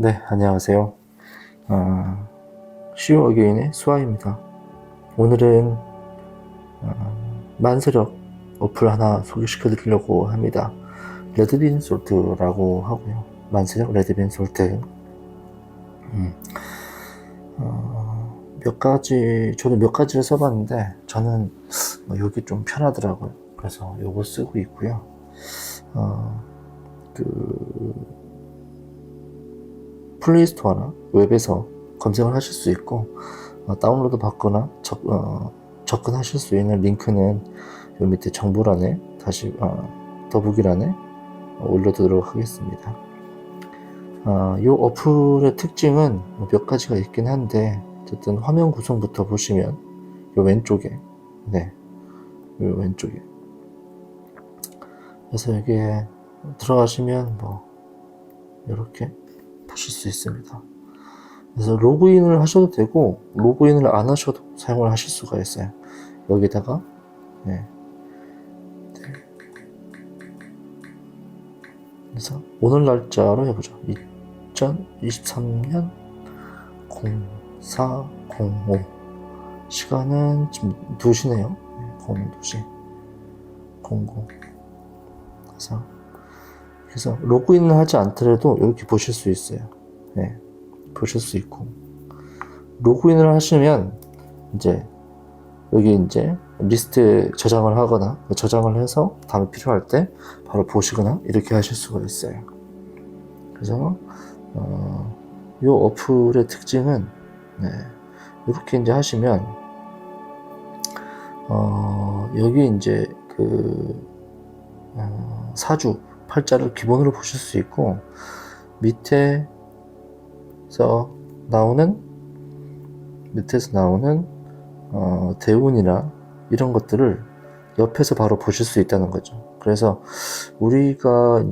네, 안녕하세요. 시오 어게인의 수아입니다. 오늘은 만세력 어플 하나 소개시켜 드리려고 합니다. 레드빈 솔트라고 하고요. 만세력 레드빈 솔트. 저도 몇 가지를 써봤는데, 저는 여기 좀 편하더라고요. 그래서 요거 쓰고 있고요. 플레이스토어나 웹에서 검색을 하실 수 있고, 다운로드 받거나 접근하실 수 있는 링크는 요 밑에 정보란에 더보기란에 올려두도록 하겠습니다. 요 어플의 특징은 몇 가지가 있긴 한데, 어쨌든 화면 구성부터 보시면 요 왼쪽에, 요 왼쪽에, 그래서 여기에 들어가시면 이렇게 보실 수 있습니다. 그래서 로그인을 하셔도 되고 로그인을 안 하셔도 사용을 하실 수가 있어요. 여기다가 그래서 오늘 날짜로 해보죠. 2023년 0405 시간은 지금 2시네요. 02시 00 그래서 로그인을 하지 않더라도 이렇게 보실 수 있어요. 보실 수 있고, 로그인을 하시면 여기 리스트에 저장을 하거나 저장을 해서 다음에 필요할 때 바로 보시거나 이렇게 하실 수가 있어요. 그래서 이 어플의 특징은 이렇게 하시면 여기 사주 팔자를 기본으로 보실 수 있고, 밑에서 나오는 대운이나 이런 것들을 옆에서 바로 보실 수 있다는 거죠. 그래서 우리가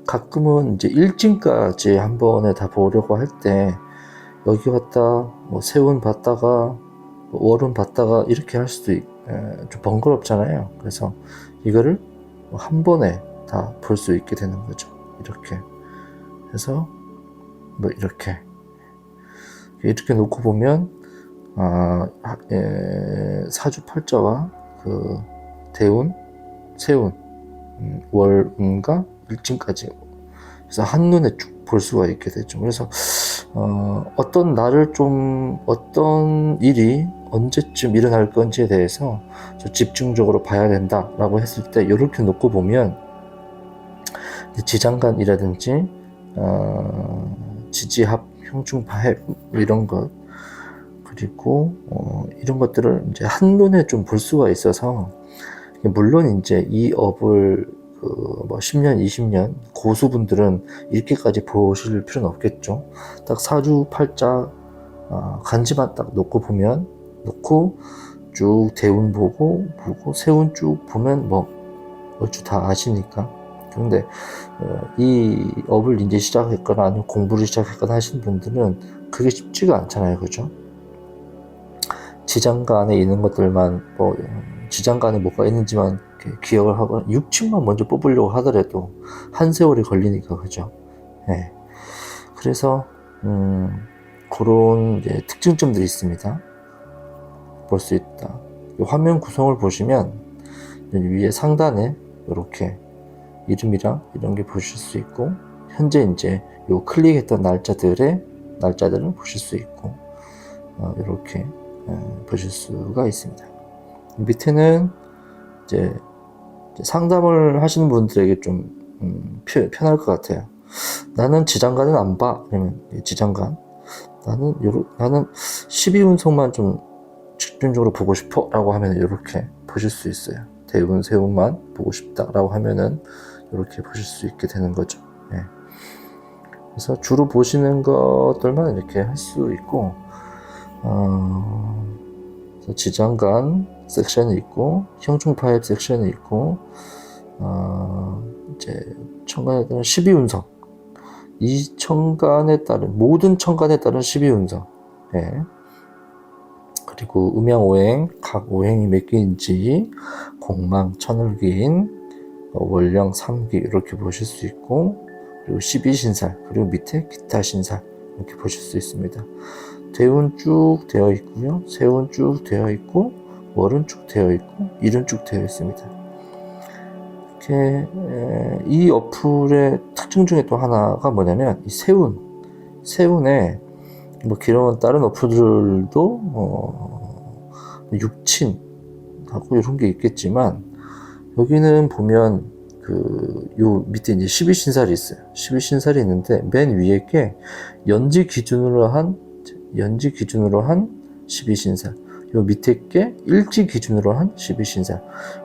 가끔은 일진까지 한 번에 다 보려고 할 때 여기 갔다 세운 봤다가 월운 봤다가 이렇게 할 수도 좀 번거롭잖아요. 그래서 이거를 한 번에 다 볼 수 있게 되는 거죠. 이렇게 해서 이렇게 놓고 보면 사주팔자와 그 대운, 세운, 월운과 일진까지 그래서 한눈에 쭉 볼 수가 있게 되죠. 그래서 어떤 일이 언제쯤 일어날 건지에 대해서 집중적으로 봐야 된다라고 했을 때 이렇게 놓고 보면 지장간이라든지 지지합, 형충파합 이런 것, 그리고 이런 것들을 한눈에 좀 볼 수가 있어서, 물론 이 업을 10년, 20년 고수분들은 이렇게까지 보실 필요는 없겠죠. 딱 사주, 팔자, 간지만 딱 놓고 쭉 대운 보고 세운 쭉 보면 얼추 다 아시니까. 그런데 이 업을 시작했거나 아니면 공부를 시작했거나 하신 분들은 그게 쉽지가 않잖아요. 그죠? 지장가 안에 있는 것들만 지장가 안에 뭐가 있는지만 기억을 하거나 6층만 먼저 뽑으려고 하더라도 한 세월이 걸리니까. 그죠? 그래서 그런 특징점들이 있습니다. 볼 수 있다. 화면 구성을 보시면 위에 상단에 이렇게 이름이랑 이런 게 보실 수 있고, 현재 요 클릭했던 날짜들을 보실 수 있고, 이렇게 보실 수가 있습니다. 밑에는 상담을 하시는 분들에게 좀 편할 것 같아요. 나는 지장간은 안 봐. 그러면 지장간. 나는 12운석만 좀 집중적으로 보고 싶어 라고 하면 이렇게 보실 수 있어요. 대운, 세운만 보고 싶다 라고 하면은 이렇게 보실 수 있게 되는 거죠. 그래서 주로 보시는 것들만 이렇게 할 수 있고, 지장간 섹션이 있고, 형충파입 섹션이 있고, 천간에 따른 12운석, 이 천간에 따른 모든 천간에 따른 12운석, 그리고 음양오행, 각 오행이 몇 개인지, 공망, 천을기인, 월령, 삼기 이렇게 보실 수 있고, 그리고 12신살, 그리고 밑에 기타 신살 이렇게 보실 수 있습니다. 대운 쭉 되어 있고요. 세운 쭉 되어 있고 월은 쭉 되어 있고 일은 쭉 되어 있습니다. 이렇게 이 어플의 특징 중에 또 하나가 뭐냐면 이 세운에 뭐 기존 다른 어플들도 육친하고 이런 게 있겠지만 여기는 보면 요 밑에 이제 12신살이 있어요. 12신살이 있는데 맨 위에 게 연지 기준으로 한 12신살, 요 밑에 게 일지 기준으로 한 12신살,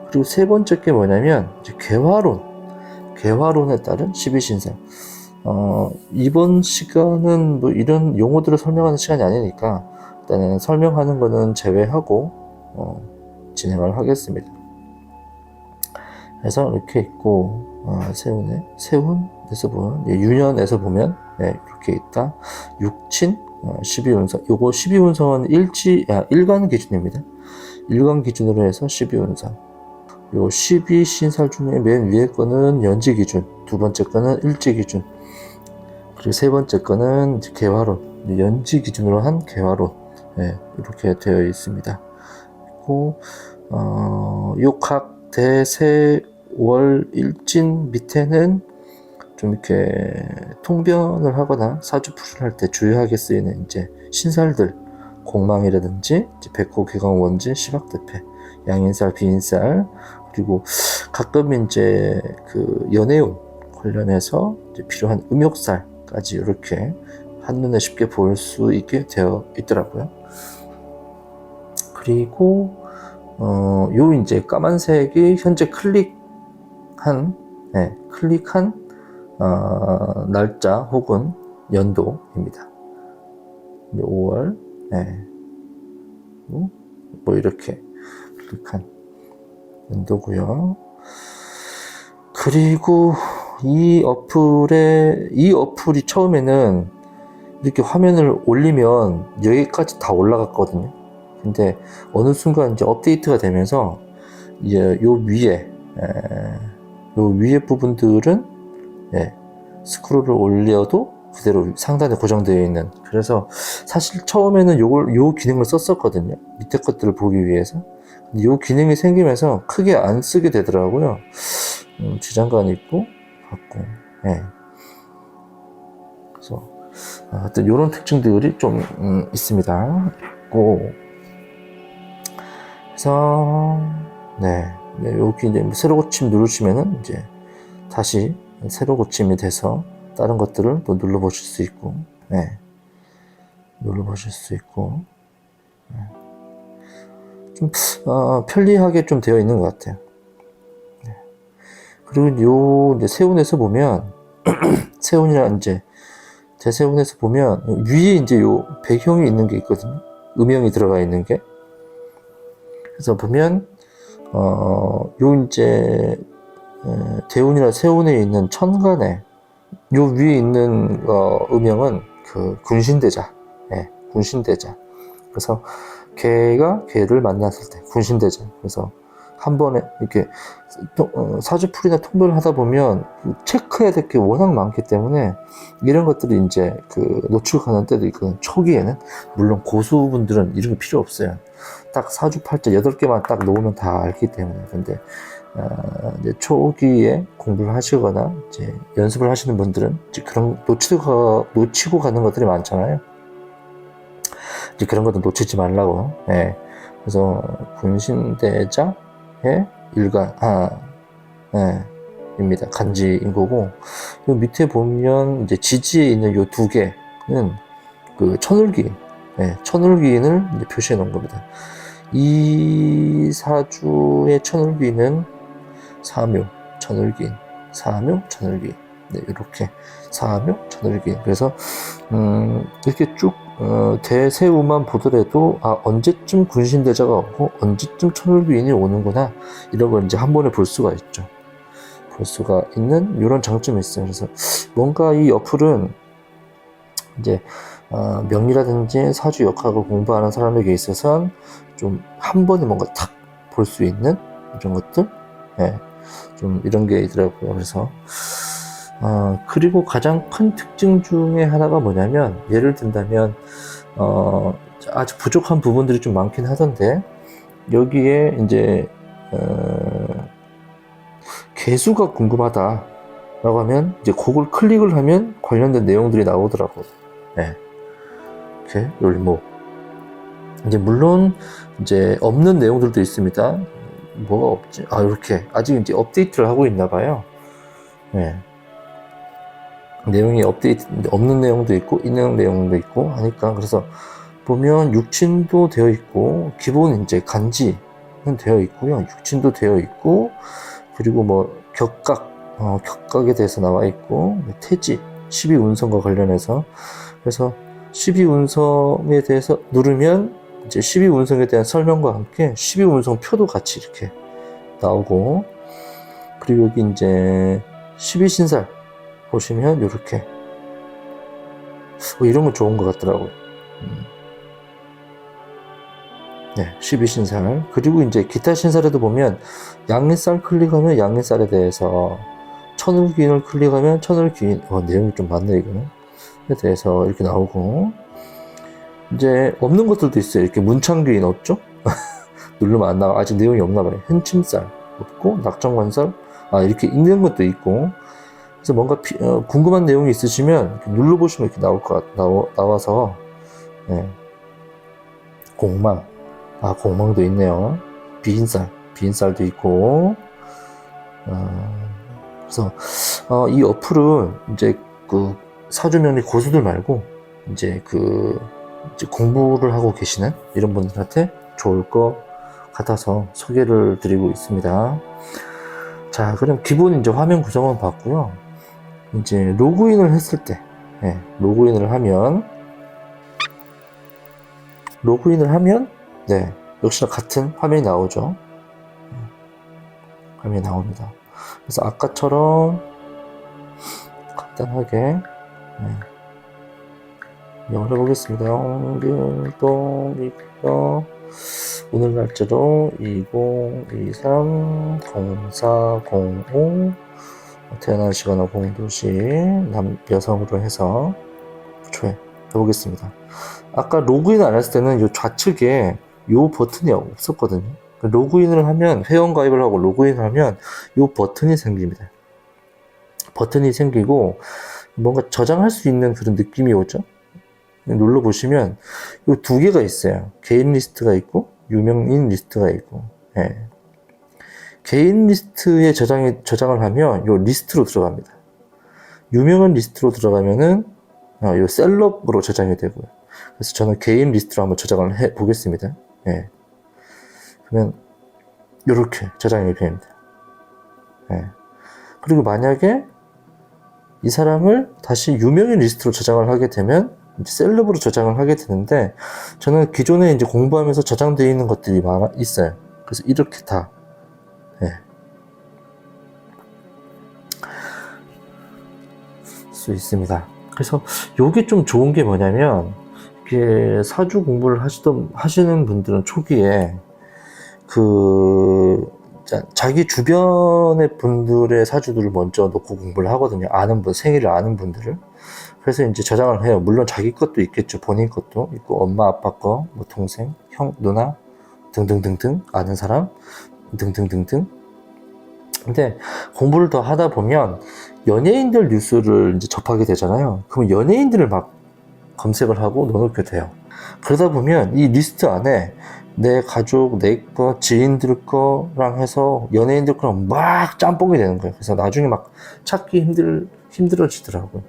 그리고 세 번째 게 뭐냐면 이제 개화론에 따른 12신살. 이번 시간은 뭐 이런 용어들을 설명하는 시간이 아니니까 일단은 설명하는 거는 제외하고 진행을 하겠습니다. 그래서 이렇게 있고 세운에서 보면 유년에서 보면 이렇게 있다. 육친 12운성, 요거 12운성은 일간 기준입니다. 일간 기준으로 해서 12운성. 요 12신살 중에 맨 위에 거는 연지 기준, 두 번째 거는 일지 기준, 그리고 세 번째 거는 개화론, 연지 기준으로 한 개화론, 이렇게 되어 있습니다. 그리고 요 각 대세 월 일진 밑에는 좀 이렇게 통변을 하거나 사주풀이를 할 때 주요하게 쓰이는 이제 신살들, 공망이라든지 백호, 개강, 원진, 시박대패, 양인살, 비인살, 그리고 가끔 이제 연애운 관련해서 이제 필요한 음욕살까지 이렇게 한눈에 쉽게 볼 수 있게 되어 있더라고요. 그리고 요 이제 까만색이 현재 클릭한 날짜 혹은 연도입니다. 5월, 뭐 이렇게 클릭한 연도고요. 그리고 이 어플이 처음에는 이렇게 화면을 올리면 여기까지 다 올라갔거든요. 근데 어느 순간 이제 업데이트가 되면서 이제 요 위에 부분들은 스크롤을 올려도 그대로 상단에 고정되어 있는, 그래서 사실 처음에는 요 기능을 썼었거든요. 밑에 것들을 보기 위해서. 근데 요 기능이 생기면서 크게 안 쓰게 되더라고요. 지장간 있고 같고, 그래서 하여튼 요런 특징들이 좀 있습니다. 그래서 여기 이제 새로 고침 누르시면은 이제 다시 새로 고침이 돼서 다른 것들을 또 눌러보실 수 있고, 좀 편리하게 좀 되어 있는 것 같아요. 그리고 이제 세운에서 보면 세운이나 이제 대세운에서 보면 위에 이제 요 배경이 있는 게 있거든요. 음영이 들어가 있는 게. 그래서 보면 요 이제 대운이나 세운에 있는 천간에 요 위에 있는 음영은 군신대자, 군신대자. 그래서 개를 만났을 때 군신대자. 그래서 한 번에 이렇게 사주풀이나 통변을 하다 보면 체크해야 될 게 워낙 많기 때문에 이런 것들이 이제 놓치고 가는 때도 있거든요. 초기에는 물론 고수분들은 이런 게 필요 없어요. 딱 사주팔자 8개만 딱 놓으면 다 알기 때문에. 근데 이제 초기에 공부를 하시거나 이제 연습을 하시는 분들은 이제 그런 놓치고 가는 것들이 많잖아요. 이제 그런 것도 놓치지 말라고. 그래서 군신대자의 일간 입니다. 간지인 거고, 요 밑에 보면 이제 지지에 있는 요 2개는 천울기인을 이제 표시해 놓은 겁니다. 이 사주의 천울기인은 사묘, 천울기인, 이렇게 사묘, 천울기인. 그래서 이렇게 쭉 대세우만 보더라도 언제쯤 군신대자가 오고 언제쯤 천울기인이 오는구나, 이런 걸 이제 한 번에 볼 수가 있죠. 볼 수가 있는 이런 장점이 있어요. 그래서 뭔가 이 어플은 이제 명리라든지 사주 역학을 공부하는 사람에게 있어서는 좀 한 번에 뭔가 탁 볼 수 있는 이런 것들, 좀 이런 게 있더라고요. 그래서 그리고 가장 큰 특징 중에 하나가 뭐냐면, 예를 든다면, 아직 부족한 부분들이 좀 많긴 하던데, 여기에 이제, 개수가 궁금하다. 라고 하면, 이제 그걸 클릭을 하면 관련된 내용들이 나오더라고요. 네. 이렇게, 열목. 이제, 물론, 이제, 없는 내용들도 있습니다. 뭐가 없지? 이렇게. 아직 이제 업데이트를 하고 있나 봐요. 네. 내용이 업데이트, 없는 내용도 있고, 있는 내용도 있고 하니까, 그래서 보면 육친도 되어 있고, 기본 이제 간지는 되어 있고요. 육친도 되어 있고, 그리고 뭐, 격각에 대해서 나와 있고, 태지, 12운성과 관련해서. 그래서 12운성에 대해서 누르면, 이제 12운성에 대한 설명과 함께 12운성 표도 같이 이렇게 나오고, 그리고 여기 이제 12신살 보시면 이렇게 이런 거 좋은 것 같더라고요. 네, 12신살. 그리고 이제 기타 신살에도 보면 양리살 클릭하면 양리살에 대해서, 천을귀인을 클릭하면 천을귀인, 내용이 좀 많네 이거는. 에 대해서 이렇게 나오고, 이제 없는 것들도 있어요. 이렇게 문창귀인 없죠? 누르면 안 나와. 아직 내용이 없나 봐요. 현침살 없고, 낙정관살 이렇게 있는 것도 있고. 그래서 뭔가 궁금한 내용이 있으시면 이렇게 눌러보시면 이렇게 나와서, 네. 공망, 공망도 있네요. 비인살도 있고. 그래서 이 어플은 이제 그 사주명리 고수들 말고 이제 이제 공부를 하고 계시는 이런 분들한테 좋을 것 같아서 소개를 드리고 있습니다. 자, 그럼 기본 이제 화면 구성은 봤고요. 이제 로그인을 했을 때, 로그인을 하면, 네, 역시나 같은 화면이 나오죠. 화면이 나옵니다. 그래서 아까처럼 간단하게, 영어를 해보겠습니다. 오늘 날짜로 2023-04-05 태어난 시간과 공도시 여성으로 해서 초회 해보겠습니다. 아까 로그인 안 했을 때는 이 좌측에 이 버튼이 없었거든요. 로그인을 하면, 회원가입을 하고 로그인을 하면 이 버튼이 생깁니다. 버튼이 생기고 뭔가 저장할 수 있는 그런 느낌이 오죠. 눌러보시면 이 두 개가 있어요. 개인 리스트가 있고 유명인 리스트가 있고. 개인 리스트에 저장을 하면 이 리스트로 들어갑니다. 유명한 리스트로 들어가면은 이 셀럽으로 저장이 되고요. 그래서 저는 개인 리스트로 한번 저장을 해 보겠습니다. 그러면 이렇게 저장이 됩니다. 그리고 만약에 이 사람을 다시 유명인 리스트로 저장을 하게 되면 이제 셀럽으로 저장을 하게 되는데, 저는 기존에 이제 공부하면서 저장되어 있는 것들이 있어요. 그래서 이렇게 다 수 있습니다. 그래서 요게 좀 좋은 게 뭐냐면, 이게 사주 공부를 하시는 분들은 초기에 자기 주변의 분들의 사주들을 먼저 놓고 공부를 하거든요. 생일을 아는 분들을. 그래서 이제 저장을 해요. 물론 자기 것도 있겠죠. 본인 것도 있고, 엄마, 아빠 거, 뭐 동생, 형, 누나, 등등등등, 아는 사람, 등등등등. 근데 공부를 더 하다 보면 연예인들 뉴스를 이제 접하게 되잖아요. 그럼 연예인들을 막 검색을 하고 넣어놓게 돼요. 그러다 보면 이 리스트 안에 내 가족, 내 거, 지인들 거랑 해서 연예인들 거랑 막 짬뽕이 되는 거예요. 그래서 나중에 막 찾기 힘들어지더라고요.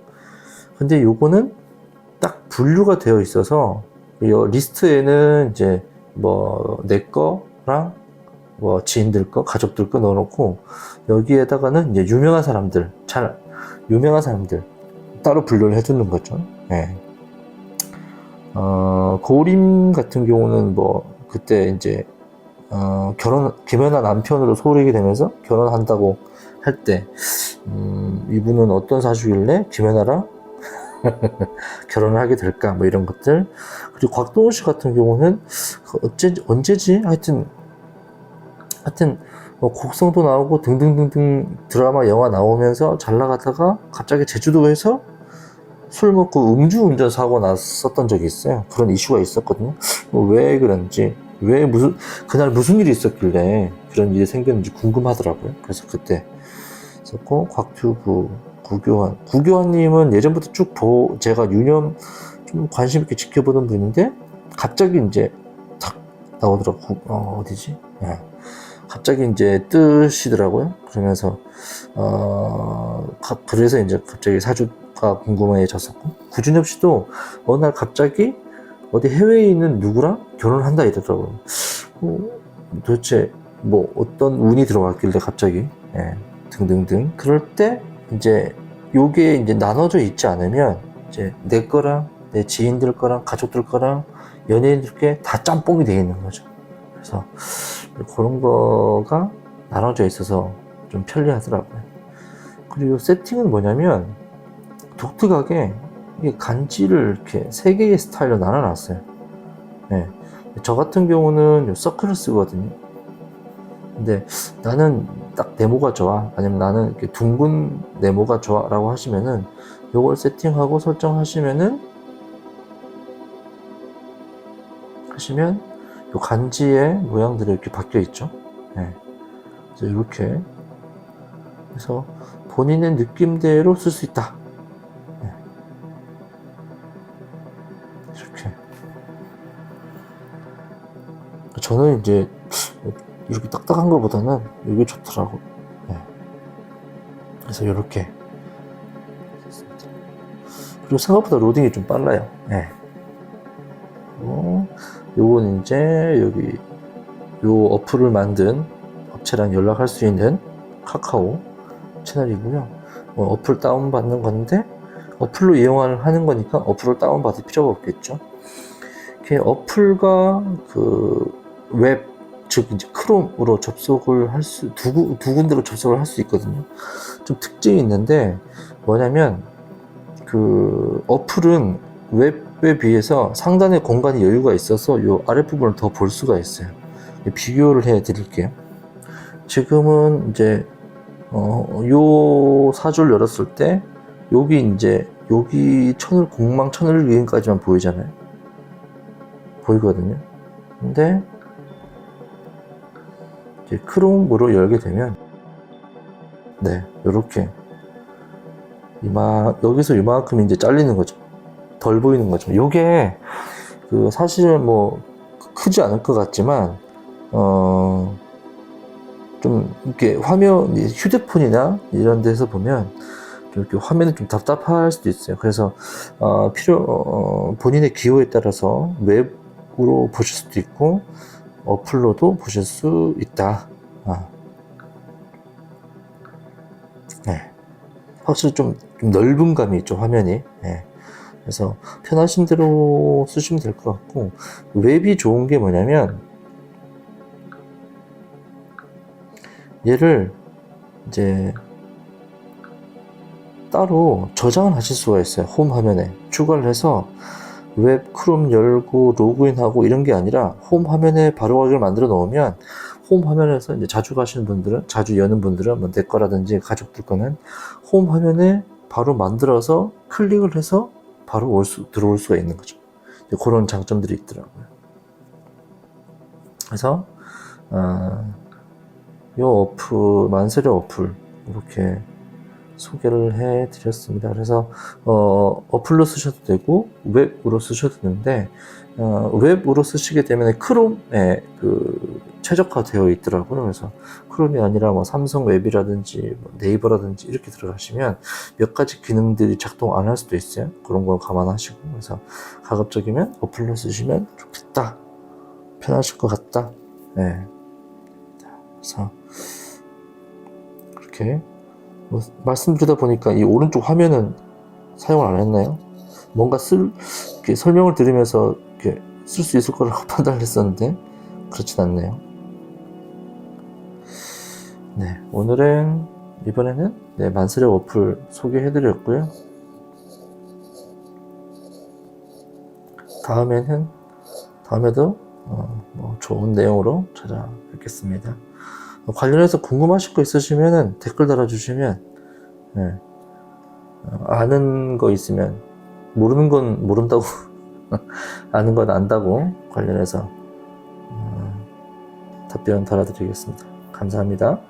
근데 요거는 딱 분류가 되어 있어서, 이 리스트에는 이제 뭐 내 거랑 뭐 지인들 거, 가족들 거 넣어놓고, 여기에다가는 이제 유명한 사람들 따로 분류를 해두는 거죠. 고림 같은 경우는 뭐 그때 이제 김연아 남편으로 소리게 되면서 결혼한다고 할 때, 이분은 어떤 사주길래 김연아랑 결혼을 하게 될까, 뭐 이런 것들. 그리고 곽동원 씨 같은 경우는 언제지? 하여튼 곡성도 나오고 등등등등 드라마 영화 나오면서 잘 나가다가 갑자기 제주도에서 술 먹고 음주운전 사고 났었던 적이 있어요. 그런 이슈가 있었거든요. 왜 그런지, 그날 무슨 일이 있었길래 그런 일이 생겼는지 궁금하더라고요. 그래서 그때 있었고, 곽튜브, 구교환님은 예전부터 쭉 제가 유념 좀 관심 있게 지켜보던 분인데, 갑자기 이제 탁 나오더라고. 어디지? 네. 갑자기 이제 뜨시더라고요. 그러면서, 그래서 이제 갑자기 사주가 궁금해졌었고, 구준엽 씨도 어느 날 갑자기 어디 해외에 있는 누구랑 결혼한다 이러더라고요. 도대체 뭐 어떤 운이 들어왔길래 갑자기, 예, 등등등. 그럴 때 이제 요게 이제 나눠져 있지 않으면 이제 내 거랑 내 지인들 거랑 가족들 거랑 연예인들께 다 짬뽕이 되어 있는 거죠. 그래서 그런 거가 나눠져 있어서 좀 편리하더라고요. 그리고 세팅은 뭐냐면 독특하게 이게 간지를 이렇게 세 개의 스타일로 나눠놨어요. 네. 저 같은 경우는 요 서클을 쓰거든요. 근데 나는 딱 네모가 좋아, 아니면 나는 이렇게 둥근 네모가 좋아 라고 하시면은 요걸 세팅하고 설정하시면은 요 간지의 모양들이 이렇게 바뀌어 있죠. 네. 그래서 이렇게 해서 본인의 느낌대로 쓸 수 있다. 네. 이렇게. 저는 이제 이렇게 딱딱한 것보다는 이게 좋더라고. 네. 그래서 이렇게. 그리고 생각보다 로딩이 좀 빨라요. 네. 요건 이제 여기 요 어플을 만든 업체랑 연락할 수 있는 카카오 채널이고요. 어플 다운받는 건데 어플로 이용을 하는 거니까 어플을 다운받을 필요가 없겠죠. 이렇게 어플과 그 웹, 즉 이제 크롬으로 접속을 두 군데로 접속을 할 수 있거든요. 좀 특징이 있는데 뭐냐면 그 어플은 웹에 비해서 상단에 공간이 여유가 있어서 이 아랫부분을 더 볼 수가 있어요. 비교를 해 드릴게요. 지금은 이제 요 사주를 열었을 때 여기 이제 여기 공망 천을 위인까지만 보이잖아요. 보이거든요. 근데 이제 크롬으로 열게 되면 네, 요렇게 여기서 이만큼 이제 잘리는 거죠. 덜 보이는 거죠. 요게 그 사실은 뭐 크지 않을 것 같지만 좀 이렇게 휴대폰이나 이런 데서 보면 좀 이렇게 화면이 좀 답답할 수도 있어요. 그래서 본인의 기호에 따라서 웹으로 보실 수도 있고 어플로도 보실 수 있다. 네. 확실히 좀 넓은 감이 있죠, 화면이. 네. 그래서 편하신 대로 쓰시면 될 것 같고, 웹이 좋은 게 뭐냐면 얘를 이제 따로 저장을 하실 수가 있어요. 홈 화면에 추가를 해서 웹 크롬 열고 로그인하고 이런 게 아니라 홈 화면에 바로 가기를 만들어 놓으면 홈 화면에서 이제 자주 가시는 분들은, 자주 여는 분들은 뭐 내 거라든지 가족들 거는 홈 화면에 바로 만들어서 클릭을 해서 바로 들어올 수가 있는 거죠. 그런 장점들이 있더라고요. 그래서 이 어플, 만세력 어플 이렇게 소개를 해 드렸습니다. 그래서 어플로 쓰셔도 되고 웹으로 쓰셔도 되는데 웹으로 쓰시게 되면 크롬에 그 최적화되어 있더라고요. 그래서 크롬이 아니라 뭐 삼성 웹이라든지 뭐 네이버라든지 이렇게 들어가시면 몇 가지 기능들이 작동 안 할 수도 있어요. 그런 거 감안하시고, 그래서 가급적이면 어플로 쓰시면 좋겠다, 편하실 것 같다. 네. 그래서 그렇게 말씀드리다 보니까 이 오른쪽 화면은 사용을 안 했나요? 뭔가 이렇게 설명을 들으면서 이렇게 쓸 수 있을 거라고 판단을 했었는데 그렇진 않네요. 네, 이번에는 네, 만세력 어플 소개해드렸고요. 다음에도 뭐 좋은 내용으로 찾아뵙겠습니다. 관련해서 궁금하실 거 있으시면 댓글 달아주시면, 예, 아는 거 있으면, 모르는 건 모른다고, 아는 건 안다고 관련해서 답변 달아드리겠습니다. 감사합니다.